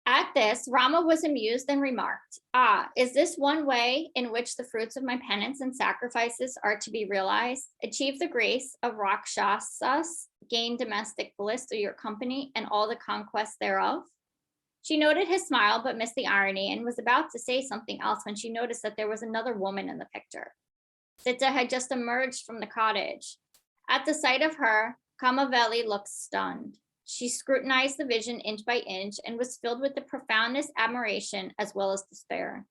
At this, Rama was amused and remarked, "Ah, is this one way in which the fruits of my penance and sacrifices are to be realized? Achieve the grace of Rakshasas, gain domestic bliss through your company and all the conquests thereof?" She noted his smile, but missed the irony and was about to say something else when she noticed that there was another woman in the picture. Sita had just emerged from the cottage. At the sight of her, Kamaveli looked stunned. She scrutinized the vision inch by inch and was filled with the profoundest admiration as well as despair.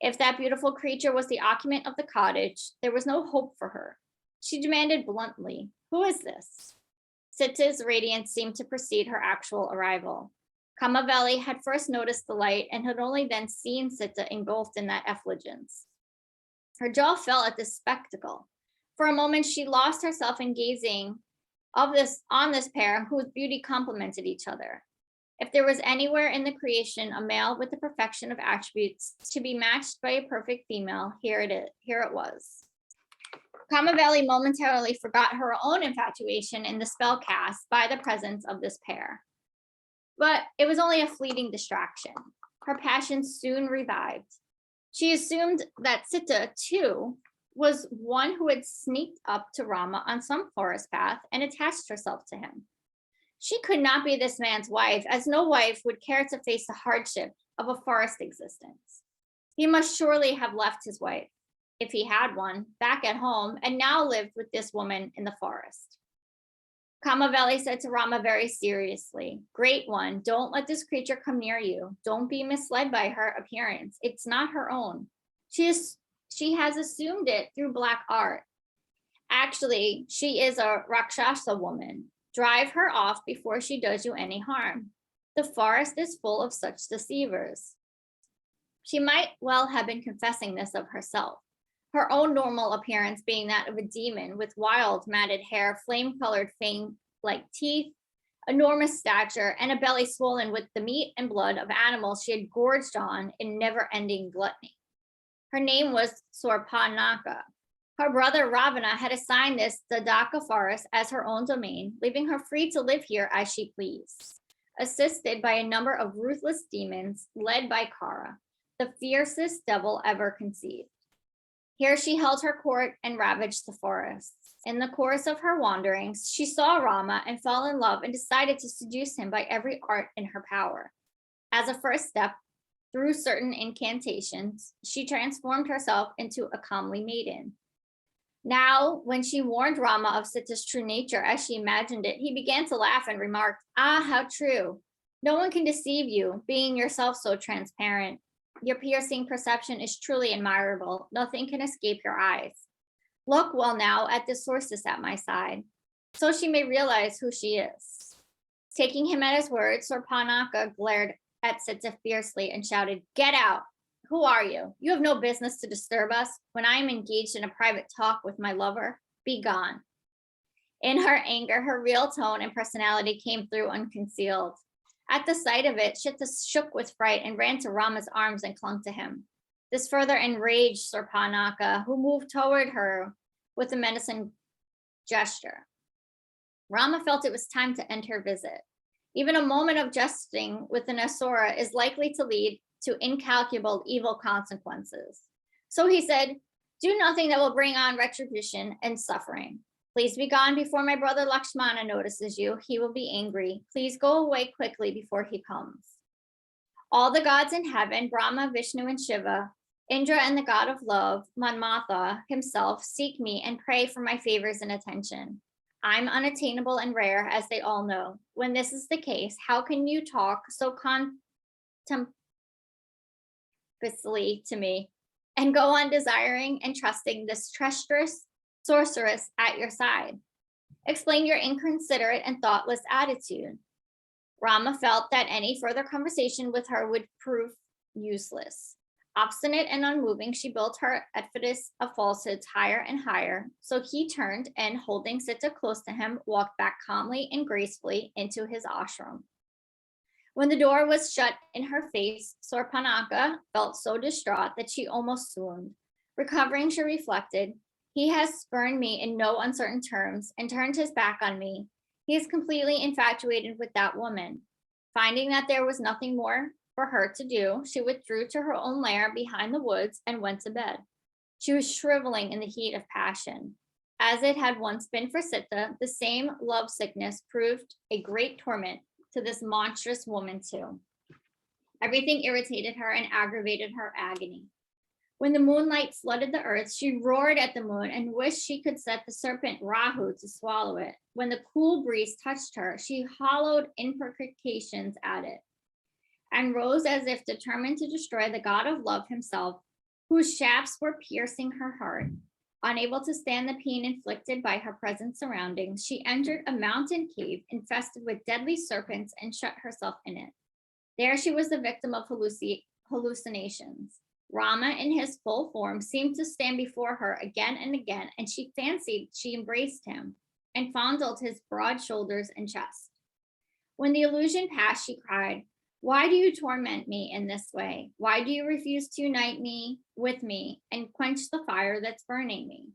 If that beautiful creature was the occupant of the cottage, there was no hope for her. She demanded bluntly, "Who is this?" Sita's radiance seemed to precede her actual arrival. Kamaveli had first noticed the light and had only then seen Sita engulfed in that effulgence. Her jaw fell at this spectacle. For a moment, she lost herself in gazing on this pair whose beauty complemented each other. If there was anywhere in the creation a male with the perfection of attributes to be matched by a perfect female, here it was. Kamaveli momentarily forgot her own infatuation in the spell cast by the presence of this pair. But it was only a fleeting distraction. Her passion soon revived. She assumed that Sita, too, was one who had sneaked up to Rama on some forest path and attached herself to him. She could not be this man's wife, as no wife would care to face the hardship of a forest existence. He must surely have left his wife, if he had one, back at home, and now lived with this woman in the forest. Kamaveli said to Rama very seriously, "Great one, don't let this creature come near you. Don't be misled by her appearance. It's not her own. She has assumed it through black art. Actually, she is a Rakshasa woman. Drive her off before she does you any harm. The forest is full of such deceivers." She might well have been confessing this of herself, her own normal appearance being that of a demon with wild matted hair, flame-colored fang like teeth, enormous stature, and a belly swollen with the meat and blood of animals she had gorged on in never-ending gluttony. Her name was Sorpanaka. Her brother Ravana had assigned this Dadaka forest as her own domain, leaving her free to live here as she pleased, assisted by a number of ruthless demons led by Kara, the fiercest devil ever conceived. Here she held her court and ravaged the forests. In the course of her wanderings, she saw Rama and fell in love and decided to seduce him by every art in her power. As a first step, through certain incantations, she transformed herself into a comely maiden. Now, when she warned Rama of Sita's true nature as she imagined it, he began to laugh and remarked, "Ah, how true. No one can deceive you, being yourself so transparent. Your piercing perception is truly admirable. Nothing can escape your eyes. Look well now at the sorceress at my side, so she may realize who she is." Taking him at his word, Sorpanaka glared at Sita fiercely and shouted, "Get out! Who are you? You have no business to disturb us when I am engaged in a private talk with my lover. Be gone." In her anger, her real tone and personality came through unconcealed. At the sight of it, Sita shook with fright and ran to Rama's arms and clung to him. This further enraged Sorpanaka, who moved toward her with a menacing gesture. Rama felt it was time to end her visit. Even a moment of jesting with an Asura is likely to lead to incalculable evil consequences. So he said, "Do nothing that will bring on retribution and suffering. Please be gone before my brother Lakshmana notices you. He will be angry. Please go away quickly before he comes. All the gods in heaven, Brahma, Vishnu, and Shiva, Indra and the god of love, Manmatha himself, seek me and pray for my favors and attention. I'm unattainable and rare, as they all know. When this is the case, how can you talk so contemptuously to me and go on desiring and trusting this treacherous sorceress at your side? Explain your inconsiderate and thoughtless attitude." Rama felt that any further conversation with her would prove useless. Obstinate and unmoving, she built her edifice of falsehoods higher and higher. So he turned and, holding Sita close to him, walked back calmly and gracefully into his ashram. When the door was shut in her face, Sorpanaka felt so distraught that she almost swooned. Recovering, she reflected, "He has spurned me in no uncertain terms and turned his back on me. He is completely infatuated with that woman. Finding that there was nothing more for her to do, she withdrew to her own lair behind the woods and went to bed. She was shriveling in the heat of passion. As it had once been for Sita, the same love sickness proved a great torment to this monstrous woman, too. Everything irritated her and aggravated her agony. When the moonlight flooded the earth, she roared at the moon and wished she could set the serpent Rahu to swallow it. When the cool breeze touched her, she hollowed imprecations at it and rose as if determined to destroy the god of love himself, whose shafts were piercing her heart. Unable to stand the pain inflicted by her present surroundings, she entered a mountain cave infested with deadly serpents and shut herself in it. There she was the victim of hallucinations. Rama, in his full form, seemed to stand before her again and again, and she fancied she embraced him and fondled his broad shoulders and chest. When the illusion passed, she cried, "Why do you torment me in this way? Why do you refuse to unite me with me and quench the fire that's burning me?"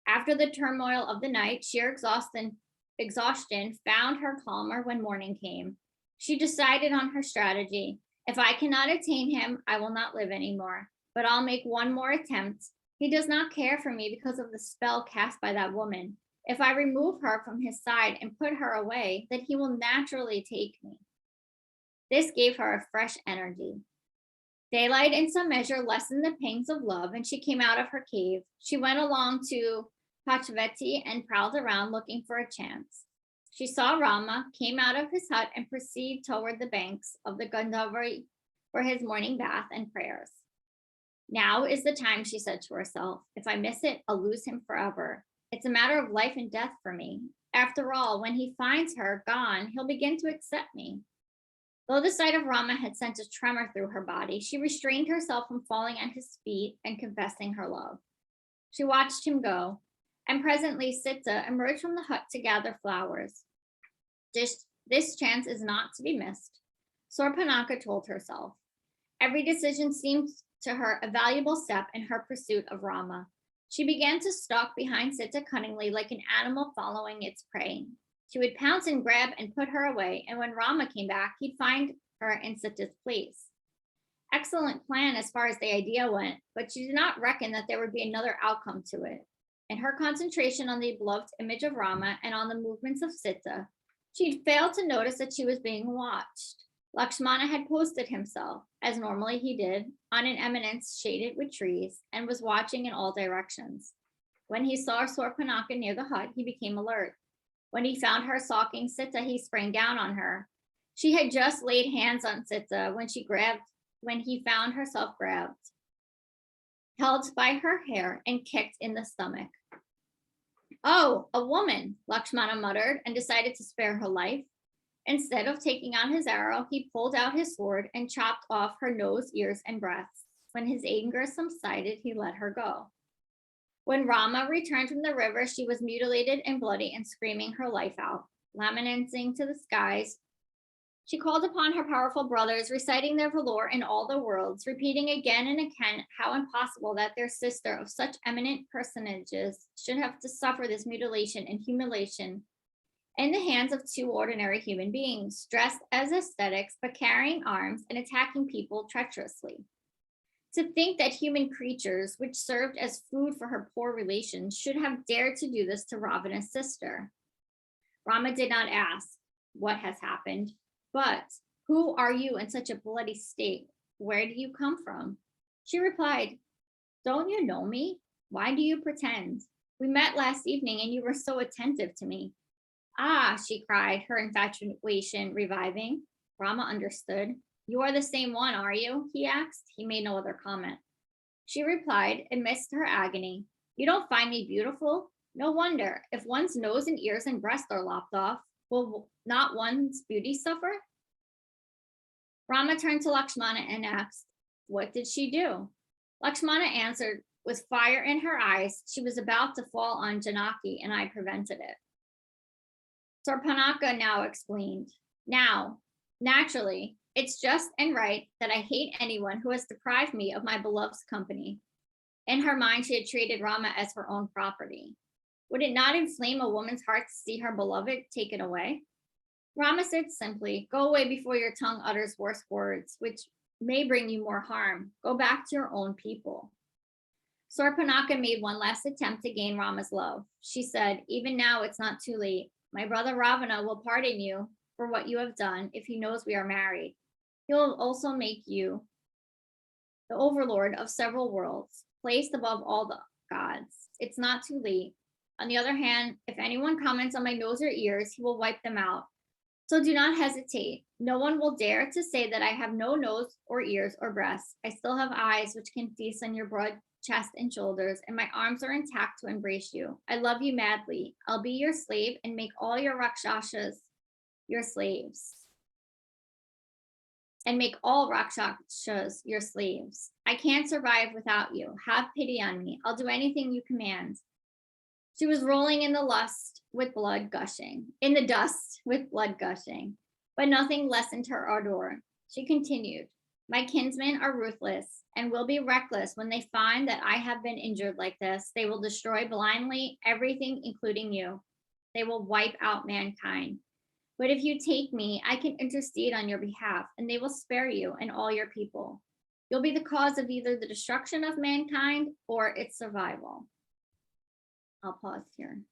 After the turmoil of the night, sheer exhaustion found her calmer when morning came. She decided on her strategy. If I cannot attain him, I will not live anymore, but I'll make one more attempt. He does not care for me because of the spell cast by that woman. If I remove her from his side and put her away, then he will naturally take me. This gave her a fresh energy. Daylight in some measure lessened the pangs of love, and she came out of her cave. She went along to Pachveti and prowled around looking for a chance. She saw Rama, came out of his hut, and proceeded toward the banks of the Godavari for his morning bath and prayers. Now is the time, she said to herself. If I miss it, I'll lose him forever. It's a matter of life and death for me. After all, when he finds her gone, he'll begin to accept me. Though the sight of Rama had sent a tremor through her body, she restrained herself from falling at his feet and confessing her love. She watched him go, and presently Sita emerged from the hut to gather flowers. This chance is not to be missed, Sorpanaka told herself. Every decision seemed to her a valuable step in her pursuit of Rama. She began to stalk behind Sita cunningly like an animal following its prey. She would pounce and grab and put her away, and when Rama came back, he'd find her in Sita's place. Excellent plan as far as the idea went, but she did not reckon that there would be another outcome to it. In her concentration on the beloved image of Rama and on the movements of Sita, she'd failed to notice that she was being watched. Lakshmana had posted himself, as normally he did, on an eminence shaded with trees and was watching in all directions. When he saw Sorpanaka near the hut, he became alert. When he found her stalking Sita, he sprang down on her. She had just laid hands on Sita when he found herself grabbed, held by her hair and kicked in the stomach. "Oh, a woman," Lakshmana muttered and decided to spare her life. Instead of taking out his arrow, he pulled out his sword and chopped off her nose, ears, and breasts. When his anger subsided, he let her go. When Rama returned from the river, she was mutilated and bloody and screaming her life out. Lamenting to the skies, she called upon her powerful brothers, reciting their valor in all the worlds, repeating again and again how impossible that their sister of such eminent personages should have to suffer this mutilation and humiliation in the hands of two ordinary human beings, dressed as aesthetics, but carrying arms and attacking people treacherously. To think that human creatures, which served as food for her poor relations, should have dared to do this to Ravana's sister. Rama did not ask, "What has happened?" but, "Who are you in such a bloody state? Where do you come from?" She replied, "Don't you know me? Why do you pretend? We met last evening and you were so attentive to me." "Ah," she cried, her infatuation reviving. Rama understood. "You are the same one, are you?" he asked. He made no other comment. She replied, amidst her agony, "You don't find me beautiful? No wonder. If one's nose and ears and breast are lopped off, will not one's beauty suffer?" Rama turned to Lakshmana and asked, "What did she do?" Lakshmana answered, with fire in her eyes, "She was about to fall on Janaki, and I prevented it." Sarpanaka now explained, "Now, naturally, it's just and right that I hate anyone who has deprived me of my beloved's company." In her mind, she had treated Rama as her own property. Would it not inflame a woman's heart to see her beloved taken away? Rama said simply, "Go away before your tongue utters worse words, which may bring you more harm. Go back to your own people." Sorpanaka made one last attempt to gain Rama's love. She said, "Even now it's not too late. My brother Ravana will pardon you for what you have done if he knows we are married. He will also make you the overlord of several worlds, placed above all the gods. It's not too late. On the other hand, if anyone comments on my nose or ears, he will wipe them out. So do not hesitate. No one will dare to say that I have no nose or ears or breasts. I still have eyes which can feast on your broad chest and shoulders, and my arms are intact to embrace you. I love you madly. I'll be your slave and make all your Rakshasas your slaves. And make all Rakshasas your slaves. I can't survive without you. Have pity on me. I'll do anything you command." She was rolling in the dust with blood gushing, but nothing lessened her ardor. She continued, "My kinsmen are ruthless and will be reckless when they find that I have been injured like this. They will destroy blindly everything, including you. They will wipe out mankind. But if you take me, I can intercede on your behalf, and they will spare you and all your people. You'll be the cause of either the destruction of mankind or its survival." I'll pause here.